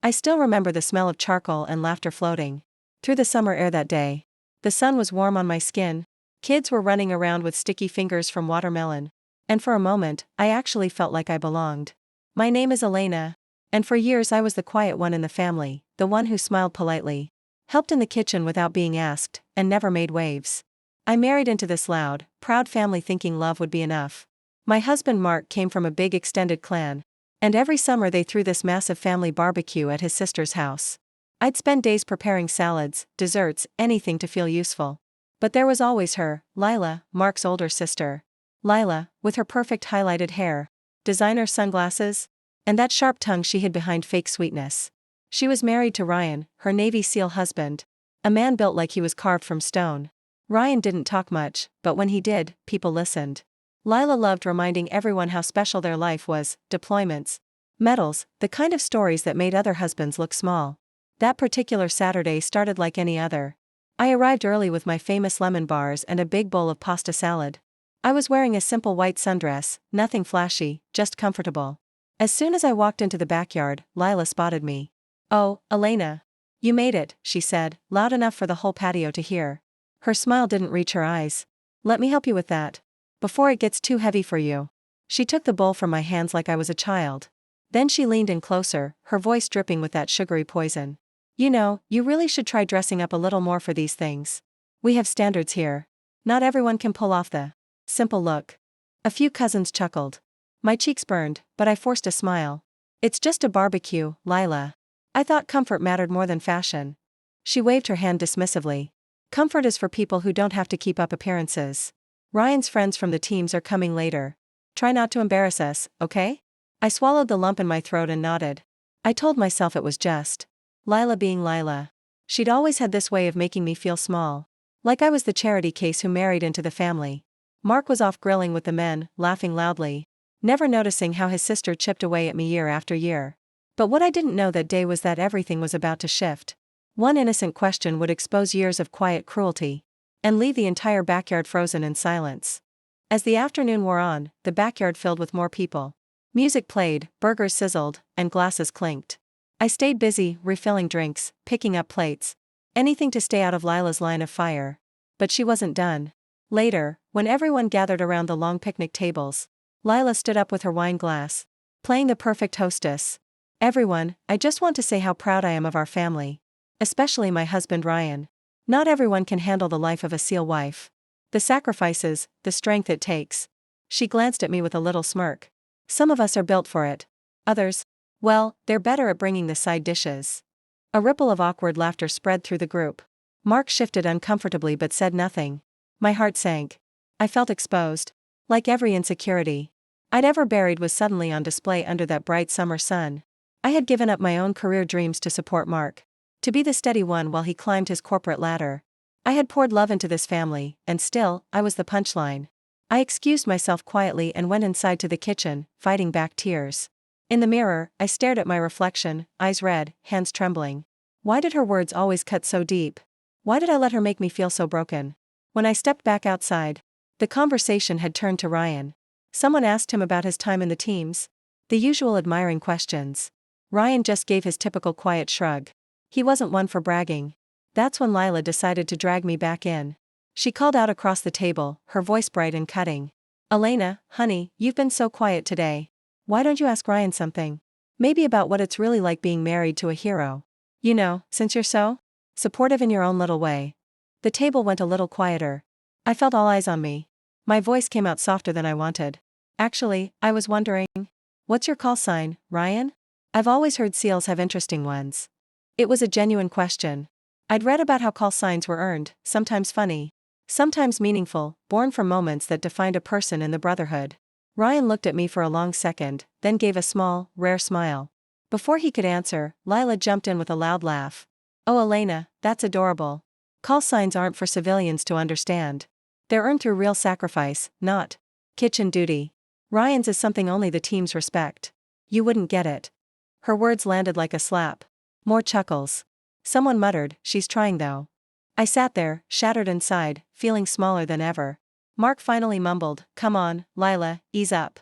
I still remember the smell of charcoal and laughter floating through the summer air that day. The sun was warm on my skin. Kids were running around with sticky fingers from watermelon. And for a moment, I actually felt like I belonged. My name is Elena. And for years I was the quiet one in the family, the one who smiled politely, helped in the kitchen without being asked, and never made waves. I married into this loud, proud family thinking love would be enough. My husband Mark came from a big extended clan. And every summer they threw this massive family barbecue at his sister's house. I'd spend days preparing salads, desserts, anything to feel useful. But there was always her, Lila, Mark's older sister. Lila, with her perfect highlighted hair, designer sunglasses, and that sharp tongue she hid behind fake sweetness. She was married to Ryan, her Navy SEAL husband, a man built like he was carved from stone. Ryan didn't talk much, but when he did, people listened. Lila loved reminding everyone how special their life was, deployments, medals, the kind of stories that made other husbands look small. That particular Saturday started like any other. I arrived early with my famous lemon bars and a big bowl of pasta salad. I was wearing a simple white sundress, nothing flashy, just comfortable. As soon as I walked into the backyard, Lila spotted me. "Oh, Elena. You made it," she said, loud enough for the whole patio to hear. Her smile didn't reach her eyes. "Let me help you with that. Before it gets too heavy for you." She took the bowl from my hands like I was a child. Then she leaned in closer, her voice dripping with that sugary poison. "You know, you really should try dressing up a little more for these things. We have standards here. Not everyone can pull off the simple look." A few cousins chuckled. My cheeks burned, but I forced a smile. "It's just a barbecue, Lila. I thought comfort mattered more than fashion." She waved her hand dismissively. "Comfort is for people who don't have to keep up appearances. Ryan's friends from the teams are coming later. Try not to embarrass us, okay?" I swallowed the lump in my throat and nodded. I told myself it was just Lila being Lila. She'd always had this way of making me feel small. Like I was the charity case who married into the family. Mark was off grilling with the men, laughing loudly, never noticing how his sister chipped away at me year after year. But what I didn't know that day was that everything was about to shift. One innocent question would expose years of quiet cruelty, and leave the entire backyard frozen in silence. As the afternoon wore on, the backyard filled with more people. Music played, burgers sizzled, and glasses clinked. I stayed busy, refilling drinks, picking up plates. Anything to stay out of Lila's line of fire. But she wasn't done. Later, when everyone gathered around the long picnic tables, Lila stood up with her wine glass, playing the perfect hostess. "Everyone, I just want to say how proud I am of our family. Especially my husband Ryan. Not everyone can handle the life of a SEAL wife. The sacrifices, the strength it takes." She glanced at me with a little smirk. "Some of us are built for it. Others, well, they're better at bringing the side dishes." A ripple of awkward laughter spread through the group. Mark shifted uncomfortably but said nothing. My heart sank. I felt exposed. Like every insecurity I'd ever buried was suddenly on display under that bright summer sun. I had given up my own career dreams to support Mark. To be the steady one while he climbed his corporate ladder. I had poured love into this family, and still, I was the punchline. I excused myself quietly and went inside to the kitchen, fighting back tears. In the mirror, I stared at my reflection, eyes red, hands trembling. Why did her words always cut so deep? Why did I let her make me feel so broken? When I stepped back outside, the conversation had turned to Ryan. Someone asked him about his time in the teams. The usual admiring questions. Ryan just gave his typical quiet shrug. He wasn't one for bragging. That's when Lila decided to drag me back in. She called out across the table, her voice bright and cutting. "Elena, honey, you've been so quiet today. Why don't you ask Ryan something? Maybe about what it's really like being married to a hero. You know, since you're so supportive in your own little way." The table went a little quieter. I felt all eyes on me. My voice came out softer than I wanted. "Actually, I was wondering, what's your call sign, Ryan? I've always heard SEALs have interesting ones." It was a genuine question. I'd read about how call signs were earned, sometimes funny, sometimes meaningful, born from moments that defined a person in the brotherhood. Ryan looked at me for a long second, then gave a small, rare smile. Before he could answer, Lila jumped in with a loud laugh. "Oh Elena, that's adorable. Call signs aren't for civilians to understand. They're earned through real sacrifice, not kitchen duty. Ryan's is something only the teams respect. You wouldn't get it." Her words landed like a slap. More chuckles. Someone muttered, "She's trying though." I sat there, shattered inside, feeling smaller than ever. Mark finally mumbled, "Come on, Lila, ease up."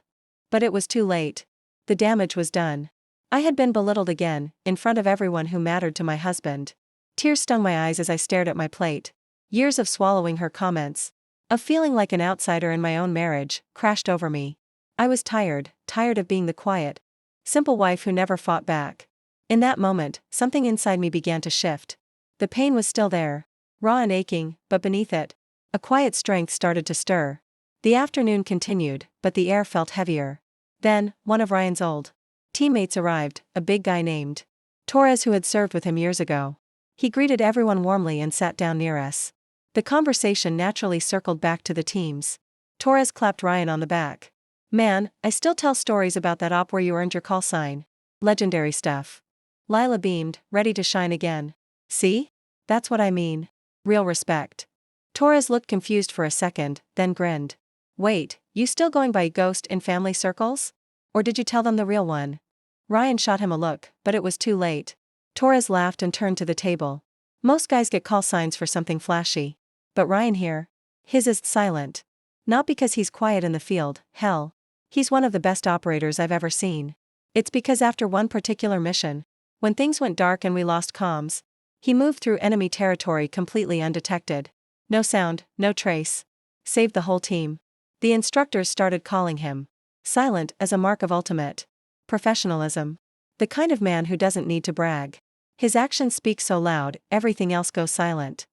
But it was too late. The damage was done. I had been belittled again, in front of everyone who mattered to my husband. Tears stung my eyes as I stared at my plate. Years of swallowing her comments, of feeling like an outsider in my own marriage, crashed over me. I was tired of being the quiet, simple wife who never fought back. In that moment, something inside me began to shift. The pain was still there, raw and aching, but beneath it, a quiet strength started to stir. The afternoon continued, but the air felt heavier. Then, one of Ryan's old teammates arrived, a big guy named Torres who had served with him years ago. He greeted everyone warmly and sat down near us. The conversation naturally circled back to the teams. Torres clapped Ryan on the back. "Man, I still tell stories about that op where you earned your call sign. Legendary stuff." Lila beamed, ready to shine again. "See? That's what I mean. Real respect." Torres looked confused for a second, then grinned. "Wait, you still going by Ghost in family circles? Or did you tell them the real one?" Ryan shot him a look, but it was too late. Torres laughed and turned to the table. "Most guys get call signs for something flashy. But Ryan here? His is silent. Not because he's quiet in the field, hell. He's one of the best operators I've ever seen. It's because after one particular mission, when things went dark and we lost comms, he moved through enemy territory completely undetected. No sound, no trace. Saved the whole team. The instructors started calling him silent as a mark of ultimate professionalism. The kind of man who doesn't need to brag. His actions speak so loud, everything else goes silent."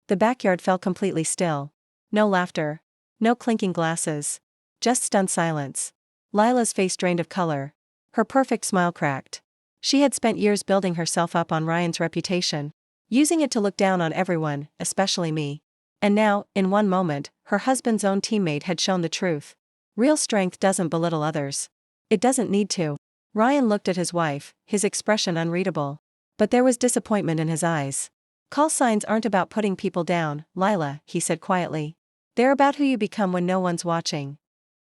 The backyard fell completely still. No laughter. No clinking glasses. Just stunned silence. Lila's face drained of color. Her perfect smile cracked. She had spent years building herself up on Ryan's reputation, using it to look down on everyone, especially me. And now, in one moment, her husband's own teammate had shown the truth. Real strength doesn't belittle others. It doesn't need to. Ryan looked at his wife, his expression unreadable. But there was disappointment in his eyes. "Call signs aren't about putting people down, Lila," he said quietly. "They're about who you become when no one's watching."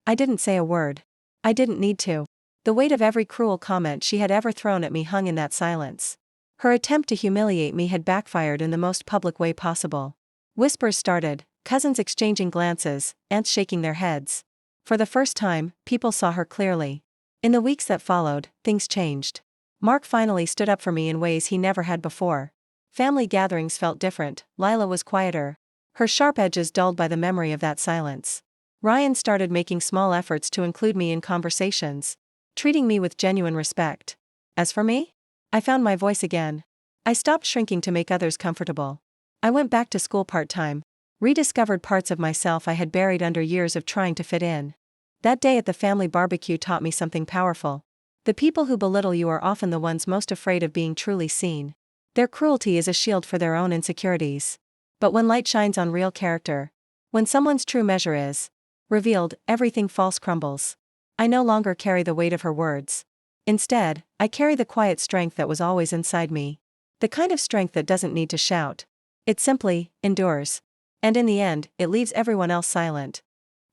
I didn't say a word. I didn't need to. The weight of every cruel comment she had ever thrown at me hung in that silence. Her attempt to humiliate me had backfired in the most public way possible. Whispers started, cousins exchanging glances, aunts shaking their heads. For the first time, people saw her clearly. In the weeks that followed, things changed. Mark finally stood up for me in ways he never had before. Family gatherings felt different. Lila was quieter, her sharp edges dulled by the memory of that silence. Ryan started making small efforts to include me in conversations, treating me with genuine respect. As for me, I found my voice again. I stopped shrinking to make others comfortable. I went back to school part-time, rediscovered parts of myself I had buried under years of trying to fit in. That day at the family barbecue taught me something powerful. The people who belittle you are often the ones most afraid of being truly seen. Their cruelty is a shield for their own insecurities. But when light shines on real character, when someone's true measure is revealed, everything false crumbles. I no longer carry the weight of her words. Instead, I carry the quiet strength that was always inside me. The kind of strength that doesn't need to shout. It simply endures. And in the end, it leaves everyone else silent.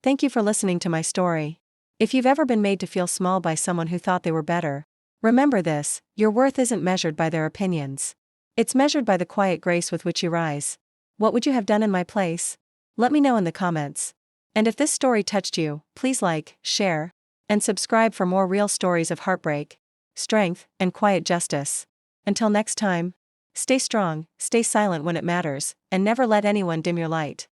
Thank you for listening to my story. If you've ever been made to feel small by someone who thought they were better, remember this: your worth isn't measured by their opinions. It's measured by the quiet grace with which you rise. What would you have done in my place? Let me know in the comments. And if this story touched you, please like, share, and subscribe for more real stories of heartbreak, strength, and quiet justice. Until next time, stay strong, stay silent when it matters, and never let anyone dim your light.